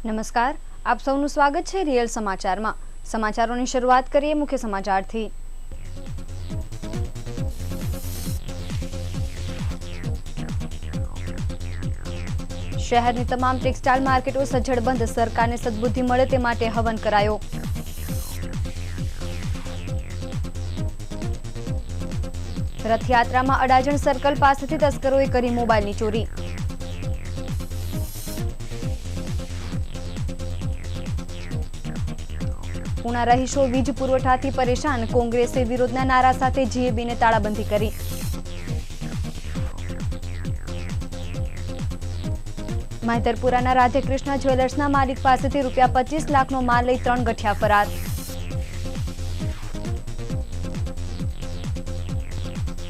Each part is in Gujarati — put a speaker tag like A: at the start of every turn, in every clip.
A: નમસ્કાર, આપ સૌનું સ્વાગત છે રિયલ સમાચારમાં। સમાચારોની શરૂઆત કરીએ મુખ્ય સમાચારથી। શહેરની તમામ ટેક્સટાઇલ માર્કેટો સજ્જડ બંધ, સરકારને સદબુદ્ધિ મળે તે માટે હવન કરાયો। રથયાત્રામાં અડાજણ સર્કલ પાસેથી તસ્કરોએ કરી મોબાઈલની ચોરી। પુણા રહીશો વીજ પુરવઠાથી પરેશાન, કોંગ્રેસે વિરોધના નારા સાથે જીએબીને તાળાબંધી કરી। માહિતરપુરાના રાધેકૃષ્ણ જ્વેલર્સના માલિક પાસેથી ₹25 લાખનો માલ લઈ 3 ગઠિયા ફરાર।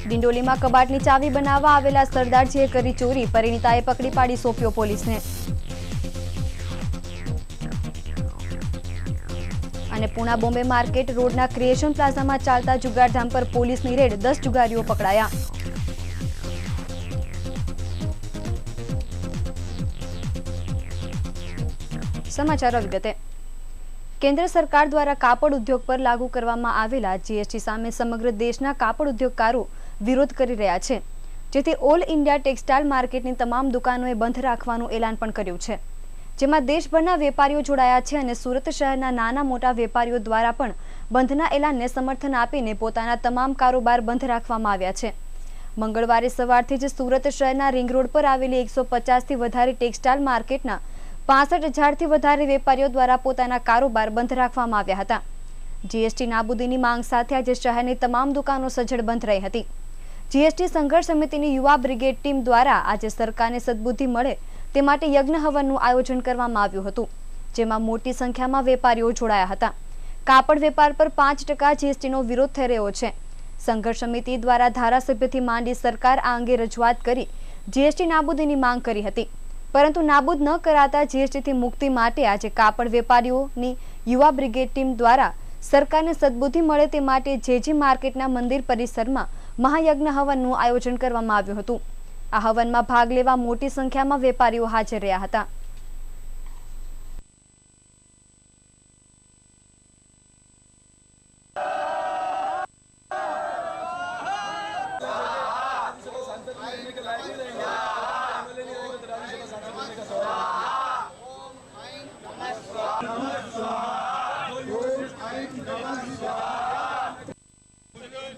A: ડિંડોલીમાં કબાટની ચાવી બનાવવા આવેલા સરદારજીએ કરી ચોરી, પરિણીતાએ પકડી પાડી સોંપ્યો પોલીસને। અને પુણા બોમ્બે માર્કેટ રોડના ક્રિએશન પ્લાઝામાં ચાલતા જુગારધામ પર પોલીસની રેડ, 10 જુગારીઓ પકડાયા। સમાચારો વિગતે। કેન્દ્ર સરકાર દ્વારા કાપડ ઉદ્યોગ પર લાગુ કરવામાં આવેલા જીએસટી સામે સમગ્ર દેશના કાપડ ઉદ્યોગકારો વિરોધ કરી રહ્યા છે, જેથી ઓલ ઇન્ડિયા ટેક્સટાઇલ માર્કેટની તમામ દુકાનોએ બંધ રાખવાનું એલાન પણ કર્યું છે, જેમાં દેશભરના વેપારીઓ જોડાયા છે। અને સુરત શહેરના નાના મોટા વેપારીઓ દ્વારા પણ બંધના એલાનને સમર્થન આપીને પોતાના તમામ કારોબાર બંધ રાખવામાં આવ્યા છે। મંગળવારે સવારથી જ સુરત શહેરના રિંગ રોડ પર આવેલી 150થી વધારે ટેક્સટાઇલ માર્કેટના 65,000થી વધારે વેપારીઓ દ્વારા પોતાના કારોબાર બંધ રાખવામાં આવ્યા હતા। જીએસટી નાબૂદીની માંગ સાથે આજે શહેરની તમામ દુકાનો સજ્જડ બંધ રહી હતી। જીએસટી સંઘર્ષ સમિતિની યુવા બ્રિગેડ ટીમ દ્વારા આજે સરકારને સદબુદ્ધિ મળે તે માટે યજ્ઞ હવનનું આયોજન કરવામાં આવ્યું હતું, જેમાં મોટી સંખ્યામાં વેપારીઓ જોડાયા હતા। કાપડ વેપાર પર 5% જીએસટીનો વિરોધ થઈ રહ્યો છે। સંઘર્ષ સમિતિ દ્વારા ધારાસભ્યથી માંડી સરકાર આ અંગે રજૂઆત કરી જીએસટી નાબૂદીની માંગ કરી હતી, પરંતુ નાબૂદ ન કરાતા જીએસટીથી મુક્તિ માટે આજે કાપડ વેપારીઓની યુવા બ્રિગેડ ટીમ દ્વારા સરકારને સદબુદ્ધિ મળે તે માટે જેજી માર્કેટના મંદિર પરિસરમાં મહાયજ્ઞ હવનનું આયોજન કરવામાં આવ્યું હતું। આ હવનમાં ભાગ લેવા મોટી સંખ્યામાં વેપારીઓ હાજર રહ્યા હતા।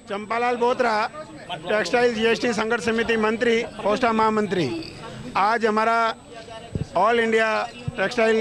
B: चंपालाल बोत्रा, टेक्सटाइल जीएसटी संघर्ष समिति मंत्री, कोस्टा महामंत्री। आज हमारा all India textile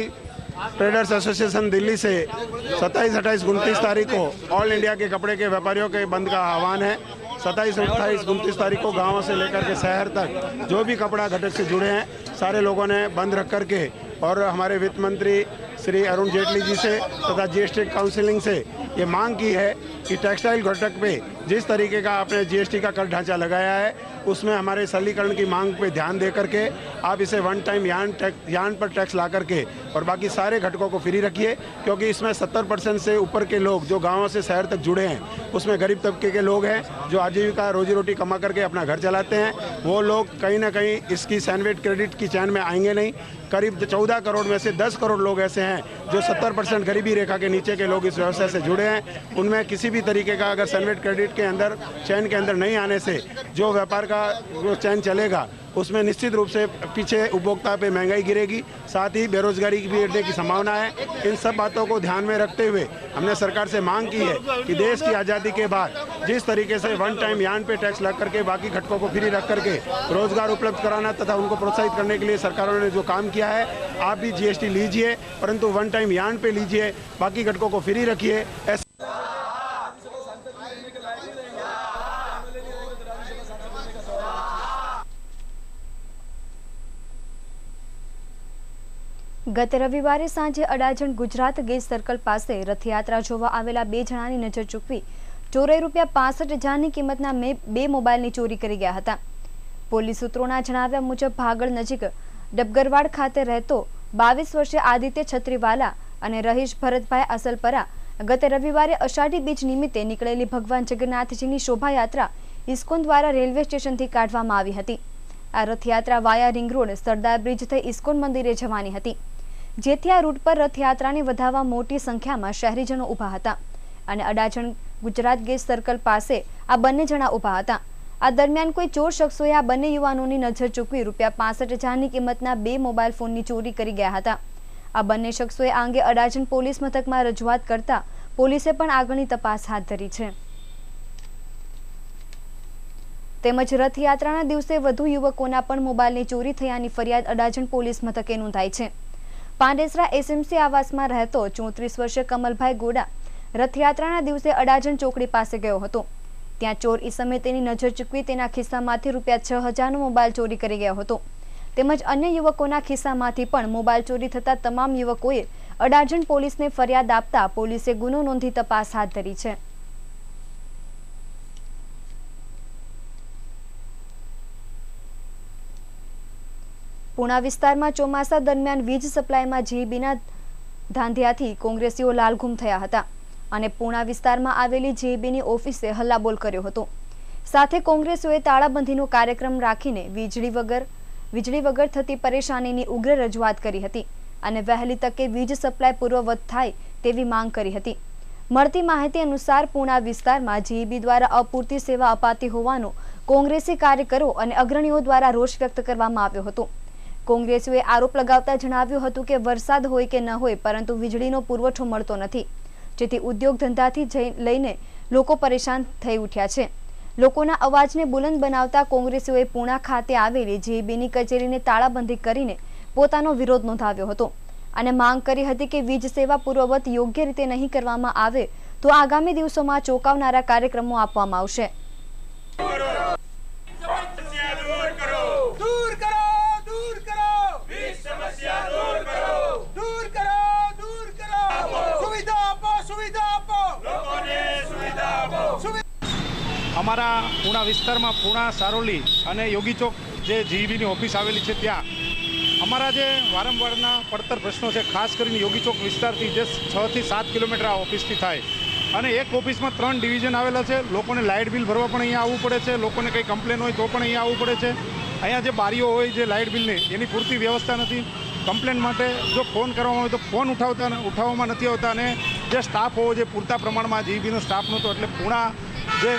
B: traders association Delhi से 27, 28, 29 तारीख को ऑल इंडिया के कपड़े के व्यापारियों के बंद का आह्वान है। 27, 28, 29 तारीख को गाँव से लेकर के शहर तक जो भी कपड़ा घटक से जुड़े हैं सारे लोगों ने बंद रख करके और हमारे वित्त मंत्री श्री अरुण जेटली जी से तथा जीएसटी काउंसिलिंग से ये मांग की है कि टेक्सटाइल घटक पे जिस तरीके का आपने जीएसटी का कर ढांचा लगाया है उसमें हमारे सरलीकरण की मांग पे ध्यान दे करके आप इसे वन टाइम यार्न पर टैक्स ला करके और बाकी सारे घटकों को फ्री रखिए, क्योंकि इसमें 70% से ऊपर के लोग जो गाँव से शहर तक जुड़े हैं उसमें गरीब तबके के लोग हैं जो आजीविका रोजी रोटी कमा करके अपना घर चलाते हैं। वो लोग कहीं ना कहीं इसकी सैंडविच क्रेडिट की चैन में आएंगे नहीं। करीब 14 करोड़ में से 10 करोड़ लोग ऐसे हैं जो 70% गरीबी रेखा के नीचे के लोग इस व्यवसाय से जुड़े हैं। उनमें किसी भी तरीके का अगर सैंडविच क्रेडिट के अंदर चैन के अंदर नहीं आने से जो व्यापार का जो चैन चलेगा उसमें निश्चित रूप से पीछे उपभोक्ता पे महंगाई गिरेगी, साथ ही बेरोजगारी की भी बढ़ने की संभावना है। इन सब बातों को ध्यान में रखते हुए हमने सरकार से मांग की है कि देश की आज़ादी के बाद जिस तरीके से वन टाइम यार्न पे टैक्स लग करके बाकी घटकों को फ्री रख करके रोजगार उपलब्ध कराना तथा उनको प्रोत्साहित करने के लिए सरकारों ने जो काम किया है, आप भी जीएसटी लीजिए परंतु वन टाइम यार्न पे लीजिए, बाकी घटकों को फ्री रखिए।
A: ગત રવિવારે સાંજે અડાજણ ગુજરાત ગેજ સર્કલ પાસે રથયાત્રા જોવા આવેલા 2 જણાની નજર ચૂકવી ચોરોએ ₹65,000ની કિંમતના 2 મોબાઈલની ચોરી કરી ગયા હતા। પોલીસ સૂત્રોના જણાવ્યા મુજબ ભાગળ નજીક ડબગરવાડ ખાતે રહેતો 22 વર્ષીય આદિત્ય છત્રીવાલા અને રહીશ ભરતભાઈ અસલપરા ગત રવિવારે અષાઢી બીજ નિમિત્તે નીકળેલી ભગવાન જગન્નાથજીની શોભાયાત્રા ઇસ્કોન દ્વારા રેલવે સ્ટેશનથી કાઢવામાં આવી હતી। આ રથયાત્રા વાયા રિંગ રોડ સરદાર બ્રિજ થઈ ઇસ્કોન મંદિરે જવાની હતી, જેથી આ રૂટ પર રથયાત્રાને વધાવવા મોટી સંખ્યામાં શહેરીજનો ઊભા હતા અને અડાજણ ગુજરાત ગેસ સર્કલ પાસે આ બંને જણા ઊભા હતા। આ દરમિયાન કોઈ ચોર શખ્સોએ આ બંને યુવાનોની નજર ચૂકવી ₹65,000ની કિંમતના 2 મોબાઈલ ફોનની ચોરી કરી ગયા હતા। આ બંને શખ્સોએ આ અંગે અડાજણ પોલીસ મથકમાં રજૂઆત કરતા પોલીસે પણ આગળની તપાસ હાથ ધરી છે। તેમજ રથયાત્રાના દિવસે વધુ યુવકોના પણ મોબાઈલની ચોરી થયાની ફરિયાદ અડાજણ પોલીસ મથકે નોંધાઈ છે। પાંડેસરા એસએમસી આવાસમાં રહેતો 34 વર્ષીય કમલભાઈ ગોડા રથયાત્રાના દિવસે અડાજણ ચોકડી પાસે ગયો હતો। ત્યાં ચોર ઈસમે તેની નજર ચૂકવી તેના ખિસ્સામાંથી ₹6,000નો મોબાઈલ ચોરી કરી ગયો હતો। તેમજ અન્ય યુવકોના ખિસ્સામાંથી પણ મોબાઈલ ચોરી થતા તમામ યુવકોએ અડાજણ પોલીસને ફરિયાદ આપતા પોલીસે ગુનો નોંધી તપાસ હાથ ધરી છે। પૂણા વિસ્તારમાં ચોમાસા દરમિયાન વીજ સપ્લાયમાં જીઈબીના ધાંધિયાથી કોંગ્રેસીઓ લાલઘુમ થયા હતા અને પૂણા વિસ્તારમાં આવેલી જીઈબીની ઓફિસે હલ્લાબોલ કર્યો હતો। સાથે કોંગ્રેસીઓએ તાળાબંધીનો કાર્યક્રમ રાખીને વીજળી વગર થતી પરેશાનીની ઉગ્ર રજૂઆત કરી હતી અને વહેલી તકે વીજ સપ્લાય પૂર્વવત થાય તેવી માંગ કરી હતી। મળતી માહિતી અનુસાર પૂણા વિસ્તારમાં જીઈબી દ્વારા અપૂરતી સેવા અપાતી હોવાનો કોંગ્રેસી કાર્યકરો અને અગ્રણીઓ દ્વારા રોષ વ્યક્ત કરવામાં આવ્યો હતો। કોંગ્રેસીઓએ આરોપ લગાવતા જણાવ્યું હતું કે વરસાદ હોય કે ન હોય પરંતુ વીજળીનો પુરવઠો મળતો નથી, જેથી ઉદ્યોગ ધંધાથી લઈને લોકો પરેશાન થઈ ઉઠ્યા છે। લોકોના અવાજને બુલંદ બનાવતા કોંગ્રેસીઓએ પૂણા ખાતે આવેલી જીઈબીની કચેરીને તાળાબંધી કરીને પોતાનો વિરોધ નોંધાવ્યો હતો અને માંગ કરી હતી કે વીજ સેવા પૂર્વવત યોગ્ય રીતે નહીં કરવામાં આવે તો આગામી દિવસોમાં ચોંકાવનારા કાર્યક્રમો આપવામાં આવશે।
C: અમારા પૂણા વિસ્તારમાં પૂણા સારોલી અને યોગી ચોક જે જીઈબીની ઓફિસ આવેલી છે ત્યાં અમારા જે વારંવારના પડતર પ્રશ્નો છે, ખાસ કરીને યોગી ચોક વિસ્તારથી જે 6 થી 7 કિલોમીટર આ ઓફિસથી થાય અને એક ઓફિસમાં 3 ડિવિઝન આવેલા છે। લોકોને લાઇટ બિલ ભરવા પણ અહીંયા આવવું પડે છે, લોકોને કંઈ કમ્પ્લેન હોય તો પણ અહીંયા આવવું પડે છે। અહીંયા જે બારીઓ હોય જે લાઇટ બિલની એની પૂરતી વ્યવસ્થા નથી। કમ્પ્લેન માટે જો ફોન કરવામાં આવે તો ફોન ઉઠાવવામાં નથી આવતા અને જે સ્ટાફ હોવો જે પૂરતા પ્રમાણમાં જીઈબીનો સ્ટાફ નહોતો એટલે પૂણા જે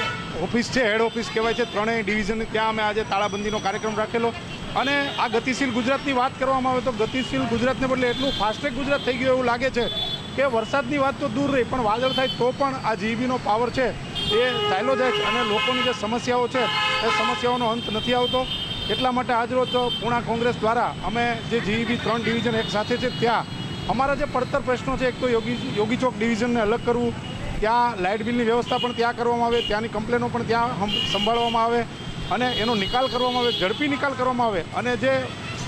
C: ઓફિસ છે, હેડ ઓફિસ કહેવાય છે, 3 ડિવિઝન ત્યાં અમે આજે તાળાબંધીનો કાર્યક્રમ રાખેલો। અને આ ગતિશીલ ગુજરાતની વાત કરવામાં આવે તો ગતિશીલ ગુજરાતને બદલે એટલું ફાસ્ટ્રેક ગુજરાત થઈ ગયું એવું લાગે છે કે વરસાદની વાત તો દૂર રહી પણ વાદળ થાય તો પણ આ જીઈબીનો પાવર છે એ ચાલ્યો જાય છે અને લોકોની જે સમસ્યાઓ છે એ સમસ્યાઓનો અંત નથી આવતો। એટલા માટે આજરોજ પૂણા કોંગ્રેસ દ્વારા અમે જે જીઈબી 3 ડિવિઝન એક સાથે છે ત્યાં અમારા જે પડતર પ્રશ્નો છે, એક તો યોગી ચોક ડિવિઝનને અલગ કરવું, ત્યાં લાઇટ બિલની વ્યવસ્થા પણ ત્યાં કરવામાં આવે, ત્યાંની કમ્પ્લેનો પણ ત્યાં સંભાળવામાં આવે અને એનો નિકાલ કરવામાં આવે, ઝડપી નિકાલ કરવામાં આવે અને જે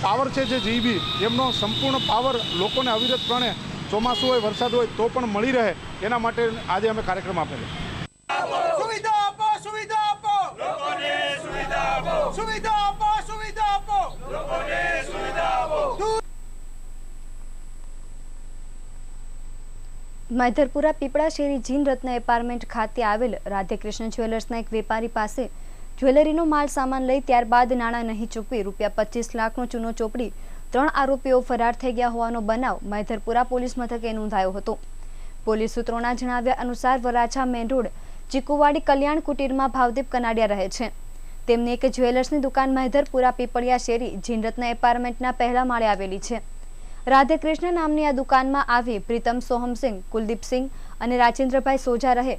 C: પાવર છે જે જીઈબી એમનો સંપૂર્ણ પાવર લોકોને અવિરતપણે ચોમાસું હોય વરસાદ હોય તો પણ મળી રહે એના માટે આજે અમે કાર્યક્રમ આપેલો।
A: મૈધરપુરા પીપળા શેરી જીન રત્ન એપાર્ટમેન્ટ ખાતે આવેલ રાધેકૃષ્ણ જ્વેલર્સના એક વેપારી પાસે જ્વેલરીનો માલ સામાન લઈ ત્યારબાદ નાણાં નહીં ચૂકવી ₹25 લાખનો ચૂનો ચોપડી 3 આરોપીઓ ફરાર થઈ ગયા હોવાનો બનાવ મૈધરપુરા પોલીસ મથકે નોંધાયો હતો। પોલીસ સૂત્રોના જણાવ્યા અનુસાર વરાછા મેન રોડ ચીકુવાડી કલ્યાણ કુટીરમાં ભાવદીપ કનાડિયા રહે છે। તેમની એક જ્વેલર્સની દુકાન મૈધરપુરા પીપળિયા શેરી જીન રત્ન એપાર્ટમેન્ટના પહેલા માળે આવેલી છે। રાધેકૃષ્ણ નામની આ દુકાનમાં આવી પ્રીતમ સોહમસિંહ, કુલદીપસિંહ અને રાજેન્દ્રભાઈ સોજા રહે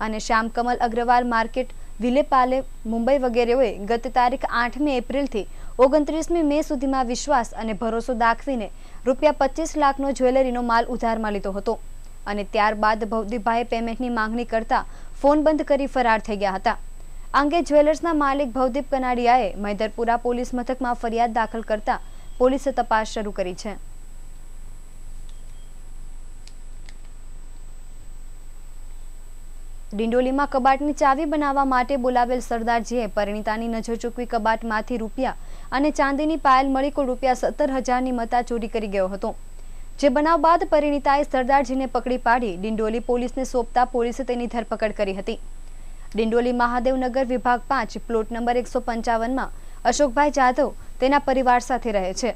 A: અને શ્યામકમલ અગ્રવાલ માર્કેટ વિલેપાલે મુંબઈ વગેરેઓએ ગત તારીખ 8મી એપ્રિલથી 29મી મે સુધીમાં વિશ્વાસ અને ભરોસો દાખવીને ₹25 લાખનો જ્વેલરીનો માલ ઉધારમાં લીધો હતો અને ત્યારબાદ ભવદીપભાઈએ પેમેન્ટની માંગણી કરતા ફોન બંધ કરી ફરાર થઈ ગયા હતા। આ અંગે જ્વેલર્સના માલિક ભવદીપ કનાડિયાએ મૈધરપુરા પોલીસ મથકમાં ફરિયાદ દાખલ કરતા પોલીસે તપાસ શરૂ કરી છે। ડિંડોલીમાં કબાટની ચાવી બનાવવા માટે બોલાવેલ સરદારજીએ પરિણીતાની નજર ચૂકવી કબાટમાંથી રૂપિયા અને ચાંદીની પાયલ મળી કુલ ₹17,000ની મત્તા ચોરી કરી ગયો હતો। જે બનાવ બાદ પરિણીતાએ સરદારજીને પકડી પાડી ડિંડોલી પોલીસને સોંપતા પોલીસે તેની ધરપકડ કરી હતી। ડિંડોલી મહાદેવનગર વિભાગ 5 પ્લોટ નંબર 155માં અશોકભાઈ જાધવ તેના પરિવાર સાથે રહે છે।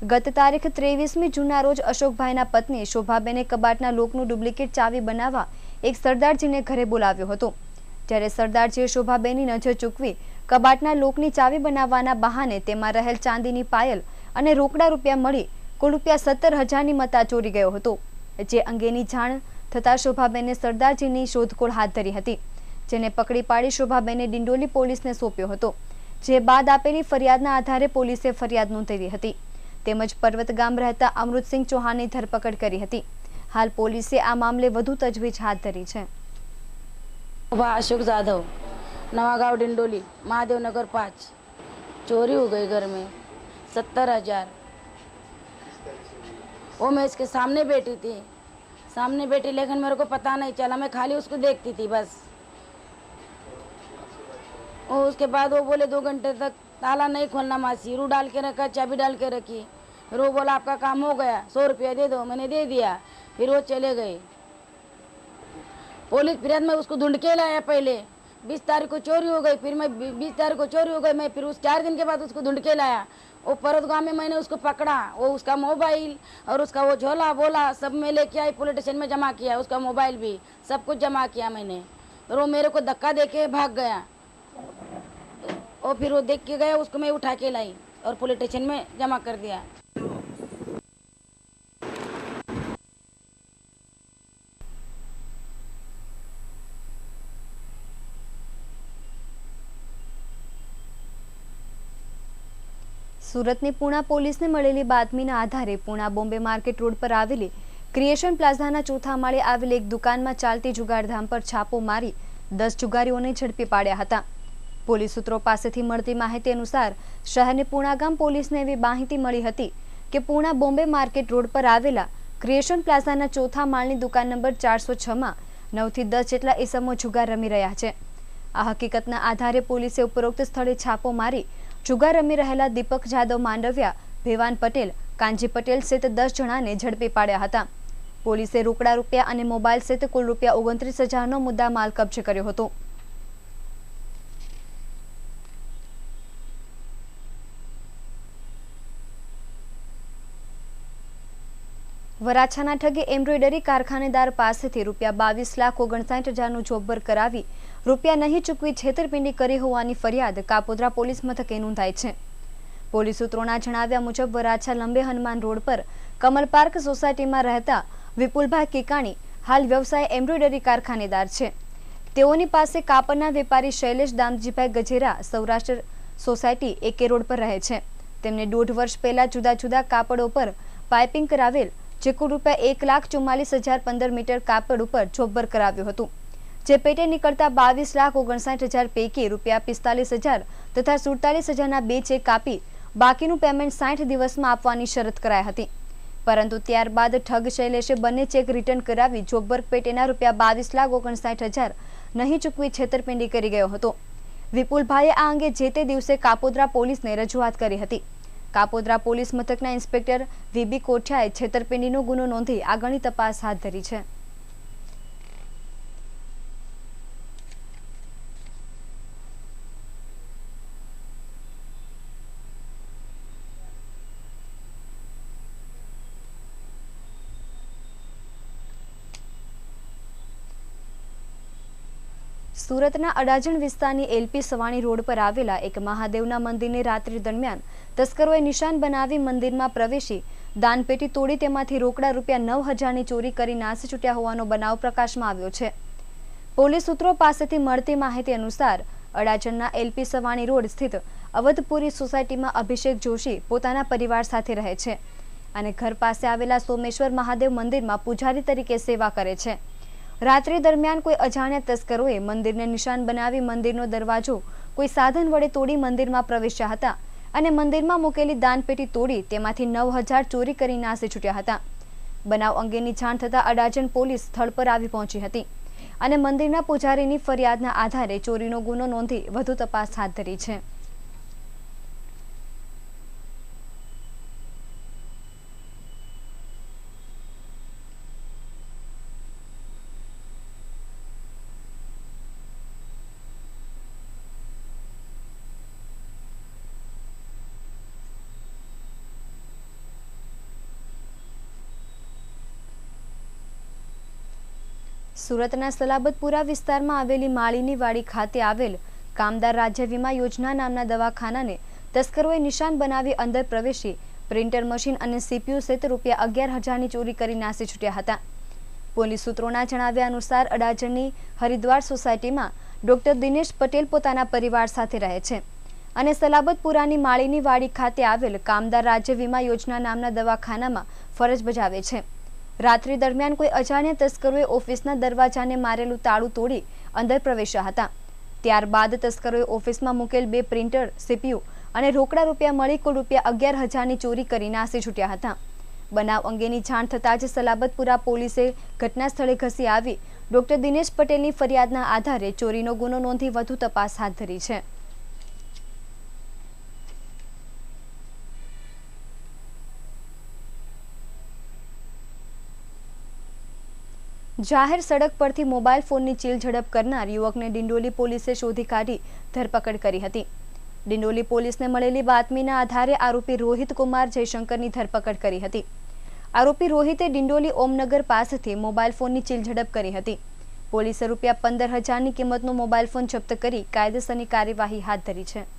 A: ગત તારીખ 23મી જૂનના રોજ અશોકભાઈના પત્ની શોભાબેને કબાટના લોકનું ડુપ્લિકેટ ચાવી બનાવવા એક સરદારજીને ઘરે બોલાવ્યો હતો, જ્યારે સરદારજીએ શોભાબેનની નજર ચૂકવી કબાટના લોકની ચાવી બનાવવાના બહાને તેમાં રહેલ ચાંદીની પાયલ અને રોકડા રૂપિયા મળી કુલ ₹17,000ની મત્તા ચોરી ગયો હતો, જે અંગેની જાણ થતાં શોભાબેને સરદારજીની શોધખોળ હાથ ધરી હતી, જેને પકડી પાડી શોભાબેને ડિંડોલી પોલીસને સોંપ્યો હતો, જે બાદ આપેલી ફરિયાદના આધારે પોલીસે ફરિયાદ નોંધાવી હતી તેમજ પર્વત ગામ રહેતા અમૃતસિંહ ચૌહાણની ધરપકડ કરી હતી। હાલ પોલીસે આ મામલે વધુ તજવીજ હાથ ધરી છે।
D: अशोक जाधव, नवा गांव डिंडोली, महादेव नगर 5। चोरी हो गई घर में 70,000। वो मैं इसके सामने बैठी थी लेकिन मेरे को पता नहीं चला, मैं खाली उसको देखती थी बस। और उसके बाद वो बोले 2 घंटे तक ताला नहीं खोलना मासी, रू डाल के रखा, चाबी डाल के रखी। फिर वो बोला आपका काम हो गया, 100 रुपया दे दो, मैंने दे दिया। फिर वो चले गए। पुलिस फिरियाद में उसको ढूंढ के लाया। पहले 20 तारीख को चोरी हो गई, फिर मैं 20 तारीख को चोरी हो गई, मैं फिर उस 4 दिन के बाद उसको ढूंढ के लाया। वो परत गाँव में मैंने उसको पकड़ा, वो उसका मोबाइल और उसका वो झोला बोला सब मैं लेके आई, पुलिस स्टेशन में जमा किया, उसका मोबाइल भी सब कुछ जमा किया मैंने। और वो मेरे को धक्का दे के भाग गया। और फिर वो देख के गया, उसको मैं उठा के लाई और पुलिस स्टेशन में जमा कर दिया।
A: સુરતની પૂણા પોલીસને મળેલી બાતમીના આધારે પૂણા બોમ્બે માર્કેટ રોડ પર આવેલી ક્રિએશન પ્લાઝાના ચોથા માળે આવેલી એક દુકાનમાં ચાલતી જુગારધામ પર છાપો મારી 10 જુગારીઓને ઝડપી પાડ્યા હતા। પોલીસ સૂત્રો પાસેથી મળતી માહિતી અનુસાર શહેરની પૂણા ગામ પોલીસને એવી માહિતી મળી હતી કે પૂણા બોમ્બે માર્કેટ રોડ પર આવેલા ક્રિએશન પ્લાઝાના ચોથા માળની દુકાન નંબર 406માં 9 થી 10 જેટલા ઇસમો જુગાર રમી રહ્યા છે। આ હકીકતના આધારે પોલીસે ઉપરોક્ત સ્થળે છાપો મારી जुगार रमी रहेला दीपक जादव मांडविया, भेवान पटेल, कांजी पटेल सहित 10 जणाने झड़पी पाड्या हता। पोलीसे रोकड़ा रूपिया अने मोबाइल सहित कुल ₹29,000नो मुद्दा माल कब्जे कर्यो हतो। वराछाना ठगे एम्ब्रॉयडरी कारखानेदार पासेथी ₹22,59,000નું જોબ્બર કરાવી રૂપિયા નહીં ચૂકવી છેતરપિંડી કરી હોવાની ફરિયાદ કાપોદ્રા પોલીસ મથકે નોંધાઈ છે। પોલીસ સૂત્રોના જણાવ્યા મુજબ વરાછા લંબે હનુમાન રોડ પર કમલ પાર્ક સોસાયટીમાં રહેતા વિપુલભાઈ કિકાણી હાલ વ્યવસાય એમ્બ્રોયડરી કારખાનેદાર છે। તેઓની પાસે કાપડના વેપારી શૈલેષ દામજીભાઈ ગજેરા સૌરાષ્ટ્ર સોસાયટી એકે રોડ પર રહે છે। તેમને 1.5 વર્ષ પહેલા જુદા જુદા કાપડો પર પાઇપિંગ કરાવેલ જે કુલ ₹1,44,015 મીટર કાપડ ઉપર જોબ્બર કરાવ્યું હતું, જે પેટે નીકળતા 22,59,000 પૈકી ₹45,000 તથા 47,000ના 2 ચેક કાપી બાકીનું પેમેન્ટ 60 દિવસમાં આપવાની શરત કરાઈ હતી। પરંતુ ત્યારબાદ ઠગ શૈલેષે બંને ચેક રિટર્ન કરાવી જોબ્બર પેટેના ₹22,59,000 નહીં ચૂકવી છેતરપિંડી કરી ગયો હતો। વિપુલભાઈએ આ અંગે જે તે દિવસે કાપોદ્રા પોલીસને રજૂઆત કરી હતી। કાપોદ્રા પોલીસ મથકના ઇન્સ્પેક્ટર વીબી કોઠિયાએ છેતરપિંડીનો ગુનો નોંધી આગળની તપાસ હાથ ધરી છે। સુરતના અડાજણ વિસ્તારની એલપી સવાણી રોડ પર આવેલા એક મહાદેવના મંદિરને રાત્રિ દરમિયાન તસ્કરોએ નિશાન બનાવી મંદિરમાં પ્રવેશી દાનપેટી તોડી તેમાંથી રોકડા ₹9,000ની ચોરી કરી નાસી છૂટ્યા હોવાનો બનાવ પ્રકાશમાં આવ્યો છે। પોલીસ સૂત્રો પાસેથી મળતી માહિતી અનુસાર અડાજણના એલપી સવાણી રોડ સ્થિત અવધપુરી સોસાયટીમાં અભિષેક જોશી પોતાના પરિવાર સાથે રહે છે અને ઘર પાસે આવેલા સોમેશ્વર મહાદેવ મંદિરમાં પૂજારી તરીકે સેવા કરે છે। રાત્રિ દરમિયાન કોઈ અજાણ્યા તસ્કરોએ મંદિરને નિશાન બનાવી મંદિરનો દરવાજો કોઈ સાધન વડે તોડી મંદિરમાં પ્રવેશ્યા હતા અને મંદિરમાં મૂકેલી દાનપેટી તોડી તેમાંથી 9,000 ચોરી કરી નાસી છૂટ્યા હતા। બનાવ અંગેની જાણ થતાં અડાજણ પોલીસ સ્થળ પર આવી પહોંચી હતી અને મંદિરના પૂજારીની ફરિયાદના આધારે ચોરીનો ગુનો નોંધી વધુ તપાસ હાથ ધરી છે। સુરતના સલાબતપુરા વિસ્તારમાં આવેલી માળીની વાડી ખાતે આવેલ કામદાર રાજ્ય વીમા યોજના નામના દવાખાનાને તસ્કરોએ નિશાન બનાવી અંદર પ્રવેશી પ્રિન્ટર મશીન અને સીપીયુ સહિત રૂપિયા 11,000ની ચોરી કરી નાસી છૂટ્યા હતા. પોલીસ સૂત્રોના જણાવ્યા અનુસાર અડાજણની હરિદ્વાર સોસાયટીમાં ડોક્ટર દિનેશ પટેલ પોતાના પરિવાર સાથે રહે છે અને સલાબતપુરાની માળીની વાડી ખાતે આવેલ કામદાર રાજ્ય વીમા યોજના નામના દવાખાનામાં ફરજ બજાવે છે. રાત્રિ દરમિયાન કોઈ અજાણ્યા તસ્કરોએ ઓફિસના દરવાજાને મારેલું તાળું તોડી અંદર પ્રવેશ્યા હતા. ત્યારબાદ તસ્કરોએ ઓફિસમાં મૂકેલ 2 પ્રિન્ટર, સીપીયુ અને રોકડા રૂપિયા મળી કુલ રૂપિયા 11,000ની ચોરી કરી નાસી છૂટ્યા હતા. બનાવ અંગેની જાણ થતાં જ સલાબતપુરા પોલીસે ઘટના સ્થળે ઘસી આવી ડોક્ટર દિનેશ પટેલની ફરિયાદના આધારે ચોરીનો ગુનો નોંધી વધુ તપાસ હાથ ધરી છે. જાહેર સડક પરથી મોબાઈલ ફોનની ચીલ ઝડપ કરનાર યુવકને ડિંડોલી પોલીસે શોધી કાઢી ધરપકડ કરી હતી. ડિંડોલી પોલીસને મળેલી બાતમીના આધારે આરોપી રોહિત કુમાર જયશંકરની ધરપકડ કરી હતી. આરોપી રોહિતે ડિંડોલી ઓમનગર પાસેથી મોબાઈલ ફોનની ચીલ ઝડપ કરી હતી. પોલીસે રૂપિયા 15,000ની કિંમતનો મોબાઈલ ફોન જપ્ત કરી કાયદેસરની કાર્યવાહી હાથ ધરી છે.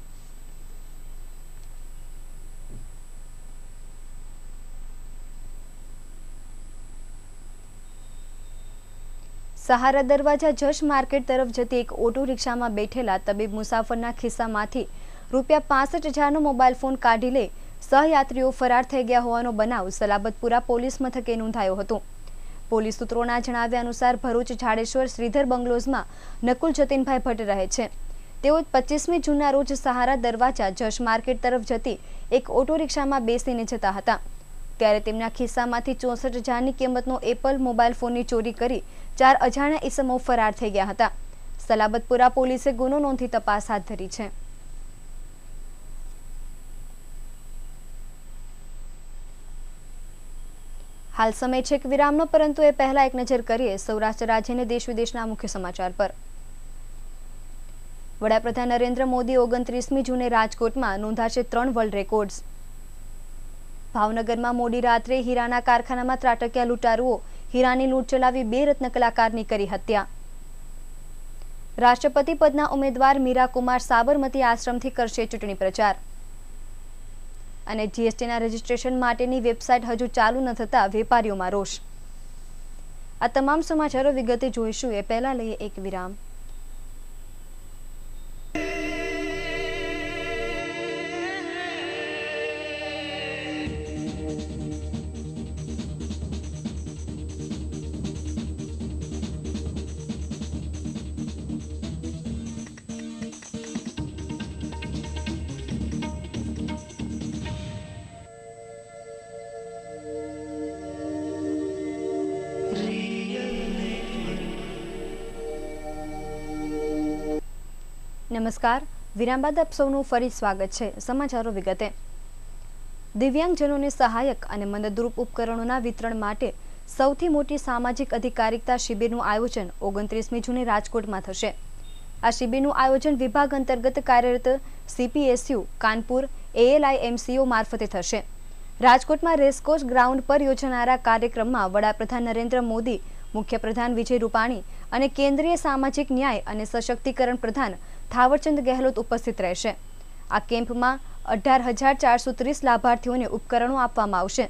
A: સહારા દરવાજા જશ માર્કેટ તરફ જતી એક ઓટો રિક્ષામાં બેઠેલા તબીબ મુસાફરના ખિસ્સામાંથી રૂપિયા 65,000નો મોબાઈલ ફોન કાઢી લઈ સહયાત્રીઓ ફરાર થઈ ગયા હોવાનો બનાવ સલાબતપુરા પોલીસ મથકે નોંધાયો હતો. પોલીસ સૂત્રોના જણાવ્યા અનુસાર ભરૂચ જાડેશ્વર શ્રીધર બંગલોઝમાં નકુલ જતીનભાઈ ભટ્ટ રહે છે. તેઓ 25મી જૂનના રોજ સહારા દરવાજા જશ માર્કેટ તરફ જતી એક ઓટો રિક્ષામાં બેસીને જતા હતા. ત્યારે તેમના ખિસ્સામાંથી 64,000ની કિંમતનો એપલ મોબાઈલ ફોનની ચોરી કરી 4 અજાણ્યા ઈસમો ફરાર થઈ ગયા હતા. સલાબતપુરા પોલીસે ગુનો નોંધી તપાસ હાથ ધરી છે. હાલ સમય છે એક વિરામનો, પરંતુ એ પહેલા એક નજર કરીએ સૌરાષ્ટ્ર રાજ્યને દેશ વિદેશના મુખ્ય સમાચાર પર. વડાપ્રધાન નરેન્દ્ર મોદી 29મી જૂને રાજકોટમાં નોંધાશે 3 વર્લ્ડ રેકોર્ડ્સ. ભાવનગરમાં મોડી રાત્રે હીરાના કારખાનામાં ત્રાટક્યા લૂંટારુઓ હીરાની લૂંટ ચલાવી 2 રત્ન કલાકારની કરી હત્યા. રાષ્ટ્રપતિ પદના ઉમેદવાર મીરા કુમાર સાબરમતી આશ્રમથી કરશે ચૂંટણી પ્રચાર. અને જીએસટીના રજીસ્ટ્રેશન માટેની વેબસાઇટ હજુ ચાલુ ન થતા વેપારીઓમાં રોષ. આ તમામ સમાચારો વિગતે જોઈશું. એ પહેલા લઈએ એક વિરામ. નમસ્કાર. વિરામ બાદ આપ સૌનું ફરી સ્વાગત છે. સમાચારો વિગતે. દિવ્યાંગજનોને સહાયક અને મદદરૂપ ઉપકરણોના વિતરણ માટે સૌથી મોટી સામાજિક અધિકારિકતા શિબિરનું આયોજન 29મી જૂને રાજકોટમાં થશે. આ શિબિરનું આયોજન વિભાગ અંતર્ગત કાર્યરત CPSU કાનપુર ALIMCO મારફતે થશે. રાજકોટમાં રેસકોર્સ ગ્રાઉન્ડ પર યોજાનારા કાર્યક્રમમાં વડાપ્રધાન નરેન્દ્ર મોદી, મુખ્યપ્રધાન વિજય રૂપાણી અને કેન્દ્રીય સામાજિક ન્યાય અને સશક્તિકરણ પ્રધાન થાવરચંદ ગેહલોત ઉપસ્થિત રહેશે. આ કેમ્પમાં 18,430 લાભાર્થીઓને ઉપકરણો આપવામાં આવશે.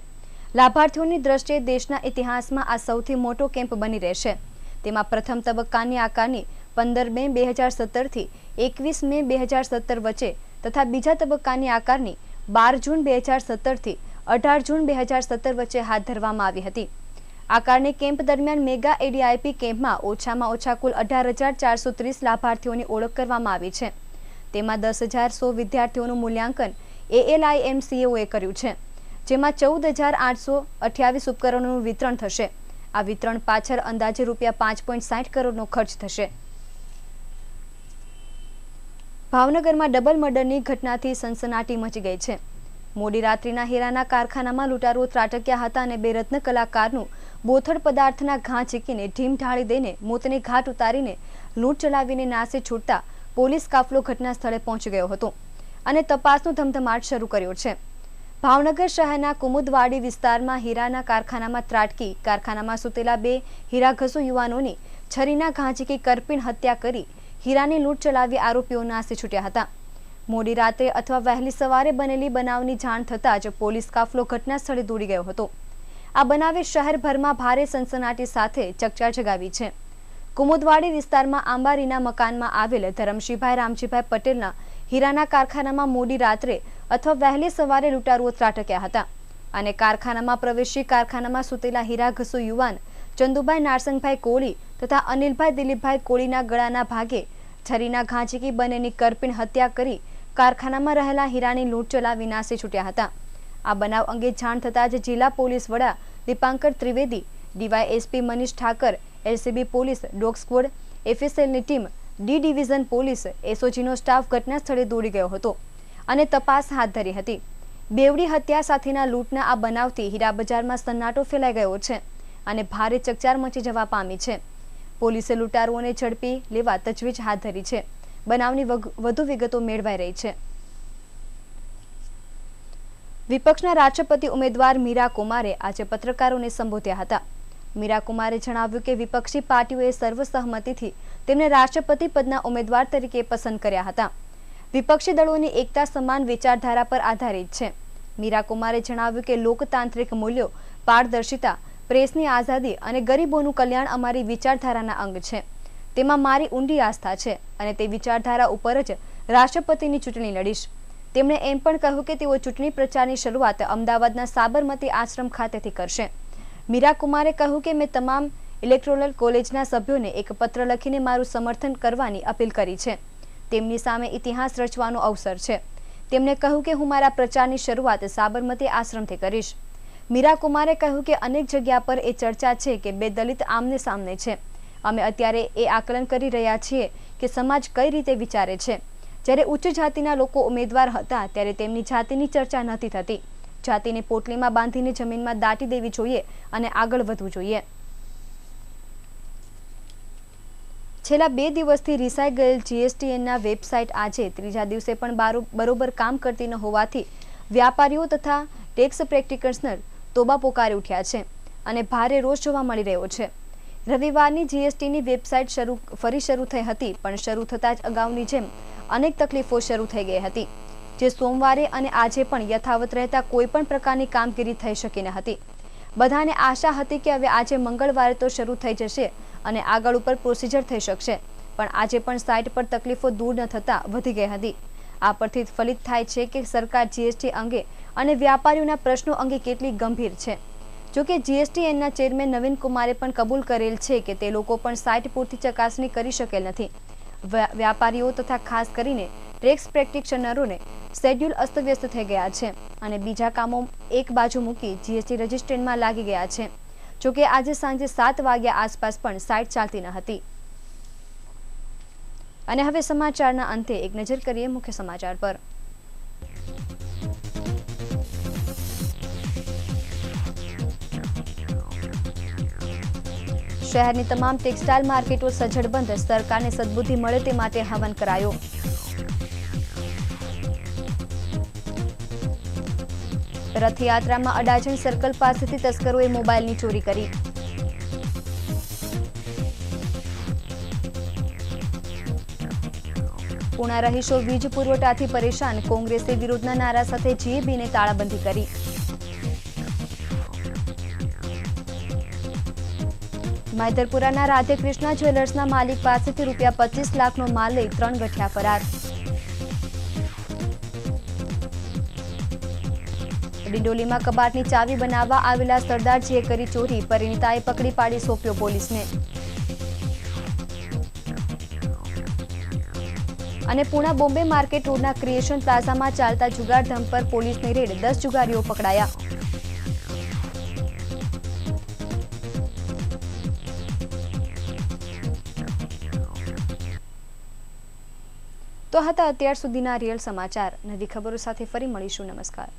A: લાભાર્થીઓની દ્રષ્ટિએ દેશના ઇતિહાસમાં આ સૌથી મોટો કેમ્પ બની રહેશે. તેમાં પ્રથમ તબક્કાની આકારની 15 મે 2017 થી 21 મે 2017 વચ્ચે તથા બીજા તબક્કાની આકારની 12 જૂન 2017 થી 18 જૂન 2017 વચ્ચે હાથ ધરવામાં આવી હતી. આકારની કેમ્પ દરમિયાન મેગા ADIP કેમ્પમાં ઓછામાં ઓછા કુલ 18,430 લાભાર્થીઓની ઓળખ કરવામાં આવી છે. તેમાં 10,100 વિદ્યાર્થીઓનું મૂલ્યાંકન ALIMCOએ કર્યું છે, જેમાં 14,828 ઉપકરણોનું વિતરણ થશે. આ વિતરણ પાછળ અંદાજે રૂપિયા 5.60 કરોડનો ખર્ચ થશે. ભાવનગરમાં ડબલ મર્ડરની ઘટનાથી સનસનાટી મચી ગઈ છે. મોડી રાત્રિના હીરાના કારખાનામાં લૂંટારુઓ ત્રાટક્યા હતા અને 2 રત્ન કલાકારનું બોથડ પદાર્થના ઘા ચીકીને ઢીમ ઢાળી દઈને મોતને ઘાટ ઉતારીને લૂંટ ચલાવીને નાસી છૂટતા પોલીસ કાફલો ઘટના સ્થળે પહોંચી ગયો હતો અને તપાસનો ધમધમાટ શરૂ કર્યો છે. ભાવનગર શહેરના કુમુદવાડી વિસ્તારમાં હીરાના કારખાનામાં ત્રાટકી કારખાનામાં સૂતેલા 2 હીરાઘસુ યુવાનોની છરીના ઘા ઝીકી કરપીણ હત્યા કરી હીરાની લૂંટ ચલાવી આરોપીઓ નાસી છૂટ્યા હતા. મોડી રાત્રે અથવા વહેલી સવારે બનેલી બનાવની જાણ થતાં જ પોલીસ કાફલો ઘટના સ્થળે દોડી ગયો હતો. આ બનાવે શહેરભરમાં ભારે સનસનાટી સાથે ચકચાર જગાવી છે. કુમુદવાડી વિસ્તારમાં આંબારીના મકાનમાં આવેલ ધરમશીભાઈ રામજીભાઈ પટેલના હીરાના કારખાનામાં મોડી રાત્રે અથવા વહેલી સવારે લૂંટારુઓ ત્રાટક્યા હતા અને કારખાનામાં પ્રવેશી કારખાનામાં સૂતેલા હીરાઘસુ યુવાન ચંદુભાઈ નારસંગભાઈ કોળી તથા અનિલભાઈ દિલીપભાઈ કોળીના ગળાના ભાગે છરીના ઘા ઝીકી બંનેની કરપીણ હત્યા કરી કારખાનામાં રહેલા હીરાની લૂંટ ચલાવી નાસી છૂટ્યા હતા. આ બનાવ અંગે જાણ થતાં જ જિલ્લા પોલીસ વડા Dipankar Trivedi, DYSP Manish Thakar, LCB police, dog squad, એફએસએલની ટીમ, ડી ડિવિઝન પોલીસ, એસઓજીનો સ્ટાફ ઘટના સ્થળે દોડી ગયો હતો અને તપાસ હાથ ધરી હતી. બેવડી હત્યા સાથેના લૂંટના આ બનાવથી હીરા બજારમાં સન્નાટો ફેલાઈ ગયો છે અને ભારે ચકચાર મચી જવા પામી છે. પોલીસે લૂંટારુઓને ઝડપી લેવા તજવીજ હાથ ધરી છે. બનાવની વધુ વિગતો મેળવાઈ રહી છે. વિપક્ષના રાષ્ટ્રપતિ ઉમેદવાર મીરા કુમારે આજે પત્રકારોને સંબોધ્યા હતા. મીરા કુમારે જણાવ્યું કે વિપક્ષી પાર્ટીઓએ સર્વસહમતિથી તેમને રાષ્ટ્રપતિ પદના ઉમેદવાર તરીકે પસંદ કર્યા હતા. વિપક્ષી દળોની એકતા સમાન વિચારધારા પર આધારિત છે. મીરા કુમારે જણાવ્યું કે લોકતાંત્રિક મૂલ્યો, પારદર્શિતા, પ્રેસની આઝાદી અને ગરીબોનું કલ્યાણ અમારી વિચારધારાના અંગ છે. તેમાં મારી ઊંડી આસ્થા છે અને તે વિચારધારા ઉપર જ રાષ્ટ્રપતિની ચૂંટણી લડીશ. તેમણે એમ પણ કહ્યું કે તેઓ ચૂંટણી પ્રચારની શરૂઆત અમદાવાદના સાબરમતી આશ્રમ ખાતેથી કરશે. મીરા કુમારે કહ્યું કે મેં તમામ ઇલેક્ટોરલ કોલેજના સભ્યોને એક પત્ર લખીને મારું સમર્થન કરવાની અપીલ કરી છે. તેમની સામે ઇતિહાસ રચવાનો અવસર છે. તેમણે કહ્યું કે હું મારા પ્રચારની શરૂઆત સાબરમતી આશ્રમથી કરીશ. મીરા કુમારે કહ્યું કે અનેક જગ્યા પર એ ચર્ચા છે કે 2 દલિત આમને સામને છે. અમે અત્યારે એ આકલન કરી રહ્યા છીએ કે સમાજ કઈ રીતે વિચારે છે. જ્યારે ઉચ્ચ જાતિના લોકો ઉમેદવાર હતા ત્યારે તેમની જાતિની ચર્ચા નથી થતી. જાતિને પોટલીમાં બાંધીને જમીનમાં દાટી દેવી જોઈએ અને આગળ વધવું જોઈએ. છેલ્લા 2 દિવસથી રિસાઈ ગયેલ જીએસટીએનના વેબસાઇટ આજે ત્રીજા દિવસે પણ બરોબર કામ કરતી ન હોવાથી વ્યાપારીઓ તથા ટેક્સ પ્રેક્ટિશનર તોબા પોકારી ઉઠ્યા છે અને ભારે રોષ જોવા મળી રહ્યો છે. રવિવારની જીએસટીની વેબસાઇટ ફરી શરૂ થઈ હતી પણ શરૂ થતાં જ અગાઉની જેમ અનેક તકલીફો શરૂ થઈ ગઈ હતી, જે સોમવારે અને આજે પણ યથાવત રહેતા કોઈ પણ પ્રકારની કામગીરી થઈ શકી ન હતી. બધાને આશા હતી કે હવે આજે મંગળવારે તો શરૂ થઈ જશે અને આગળ ઉપર પ્રોસિજર થઈ શકશે, પણ આજે પણ સાઇટ પર તકલીફો દૂર ન થતા વધી ગઈ હતી. આ પરથી ફલિત થાય છે કે સરકાર જીએસટી અંગે અને વ્યાપારીઓના પ્રશ્નો અંગે કેટલી ગંભીર છે. જોકે જીએસટીએનના ચેરમેન નવીન કુમારે પણ કબૂલ કરેલ છે કે તે લોકો પણ સાઇટ પૂરતી ચકાસણી કરી શકેલ નથી. વ્યાપારીઓ તથા ખાસ કરીને ટેક્સ પ્રેક્ટિશનરોને શેડ્યુલ અસ્તવ્યસ્ત થઈ ગયા છે અને બીજા કામો એક બાજુ મૂકી જીએસટી રજિસ્ટ્રેશનમાં લાગી ગયા છે. જોકે આજે સાંજે 7 વાગ્યા આસપાસ પણ સાઇટ ચાલતી ન હતી. અને હવે સમાચારના અંતે એક નજર કરીએ મુખ્ય સમાચાર પર. શહેરની તમામ ટેક્સટાઇલ માર્કેટો સજ્જડ બંધ, સરકારને સદબુદ્ધિ મળે તે માટે હવન કરાયો. રથયાત્રામાં અડાજણ સર્કલ પાસેથી તસ્કરોએ મોબાઈલની ચોરી કરી. પુણા રહીશો વીજ પુરવઠાથી પરેશાન, કોંગ્રેસે વિરોધના નારા સાથે જીએબીને તાળાબંધી કરી. મૈદરપુરાના રાધેકૃષ્ણા જ્વેલર્સના માલિક પાસેથી ₹25 લાખનો માલ લઈ 3 ગઠિયા ફરાર. ડિંડોલીમાં કબાટની ચાવી બનાવવા આવેલા સરદારજીએ કરી ચોરી, પરિણીતાએ પકડી પાડી સોંપ્યો પોલીસને. અને પુણા બોમ્બે માર્કેટ રોડના ક્રિએશન પ્લાઝામાં ચાલતા જુગારધામ પર પોલીસની રેડ, 10 જુગારીઓ પકડાયા. તો હતા અત્યાર સુધીના રિયલ સમાચાર. નવી ખબરો સાથે ફરી મળીશું. નમસ્કાર.